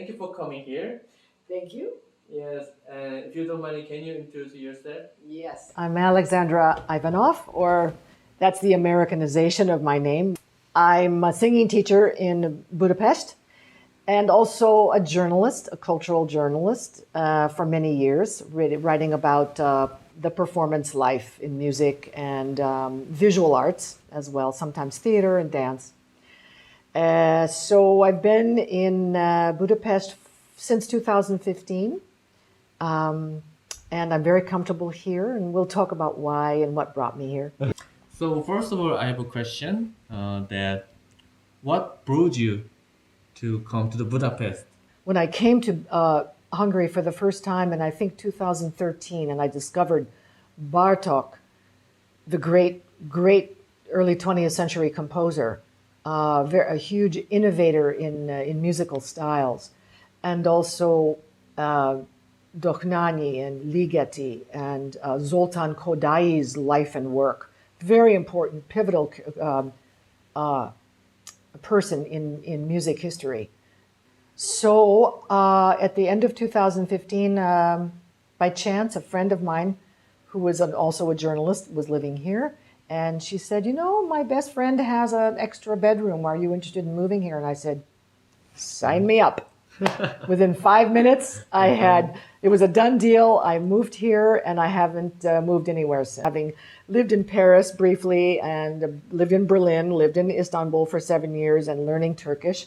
thank you for coming here. Thank you. Yes, and if you don't mind, can you introduce yourself? Yes. I'm Alexandra Ivanov, or that's the Americanization of my name. I'm a singing teacher in Budapest and also a journalist, a cultural journalist for many years, writing about the performance life in music and visual arts as well, sometimes theater and dance. So I've been in Budapest since 2015. And I'm very comfortable here, and we'll talk about why and what brought me here. So first of all, I have a question that what brought you to come to the Budapest? When I came to Hungary for the first time in I think 2013, and I discovered Bartók, the great early 20th century composer, a huge innovator in musical styles, and also Dohnányi and Ligeti and Zoltán Kodály's life and work. Very important, pivotal person in music history. So at the end of 2015, by chance, a friend of mine who was also a journalist was living here. And she said, you know, my best friend has an extra bedroom. Are you interested in moving here? And I said, sign me up. Within 5 minutes, it was a done deal. I moved here, and I haven't moved anywhere since. Having lived in Paris briefly and lived in Berlin, lived in Istanbul for 7 years and learning Turkish.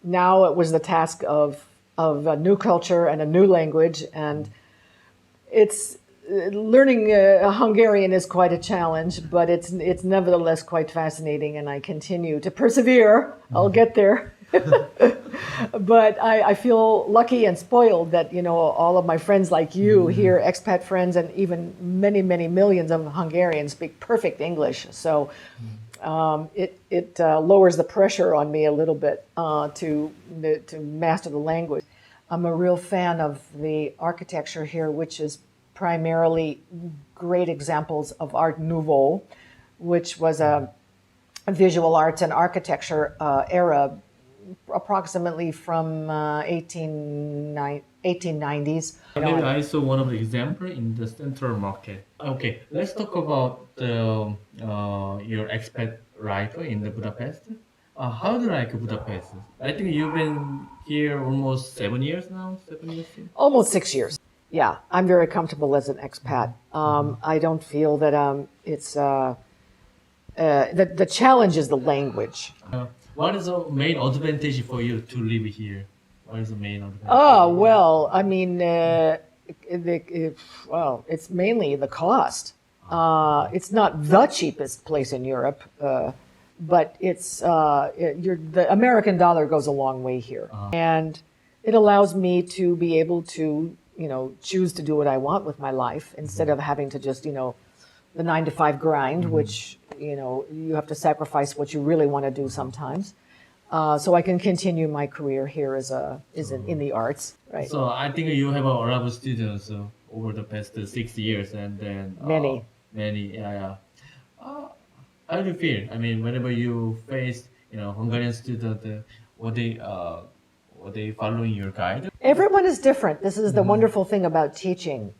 Now it was the task of a new culture and a new language, and it's learning Hungarian is quite a challenge, but it's nevertheless quite fascinating, and I continue to persevere. I'll get there. But I feel lucky and spoiled that, you know, all of my friends like you here, expat friends, and even many, many millions of Hungarians speak perfect English. So it lowers the pressure on me a little bit to master the language. I'm a real fan of the architecture here, which is primarily great examples of Art Nouveau, which was a visual arts and architecture era approximately from 1890s. Maybe I saw one of the examples in the Central Market. Okay, let's talk about your expat writer in the Budapest. How do you like Budapest? I think you've been here almost 7 years now. 7 years. Almost 6 years. Yeah, I'm very comfortable as an expat. I don't feel that it's the challenge is the language. What is the main advantage for you to live here? What is the main advantage? Oh, well, I mean, it's mainly the cost. It's not the cheapest place in Europe, but the American dollar goes a long way here. And it allows me to be able to, you know, choose to do what I want with my life instead of having to just, you know, the 9-to-5 grind, which, you know, you have to sacrifice what you really want to do sometimes. So I can continue my career here in the arts, right? So I think you have a lot of students over the past 6 years, and then many, yeah. How do you feel? I mean, whenever you face, you know, Hungarian students, were they following your guide? Everyone is different. This is the wonderful thing about teaching.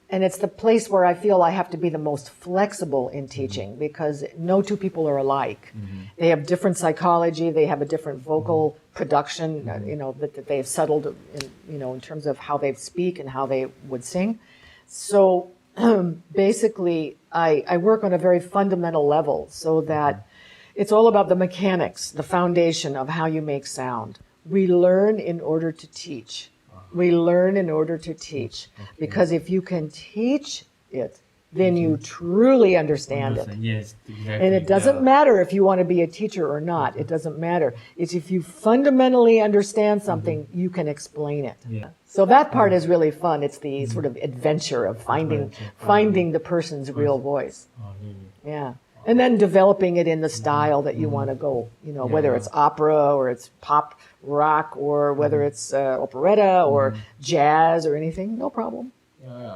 And it's the place where I feel I have to be the most flexible in teaching because no two people are alike. They have different psychology. They have a different vocal production, you know, that they've settled in, you know, in terms of how they speak and how they would sing. So basically, I work on a very fundamental level so that it's all about the mechanics, the foundation of how you make sound. We learn in order to teach. We learn in order to teach, because if you can teach it, then you truly understand it. Yes, exactly. And it doesn't matter if you want to be a teacher or not. It doesn't matter. It's if you fundamentally understand something, you can explain it. Yeah. So that part is really fun. It's the sort of adventure of finding the person's real voice. Oh, really? Yeah. And then developing it in the style that you want to go, you know, whether it's opera or it's pop rock or whether it's operetta or jazz or anything, no problem. Yeah.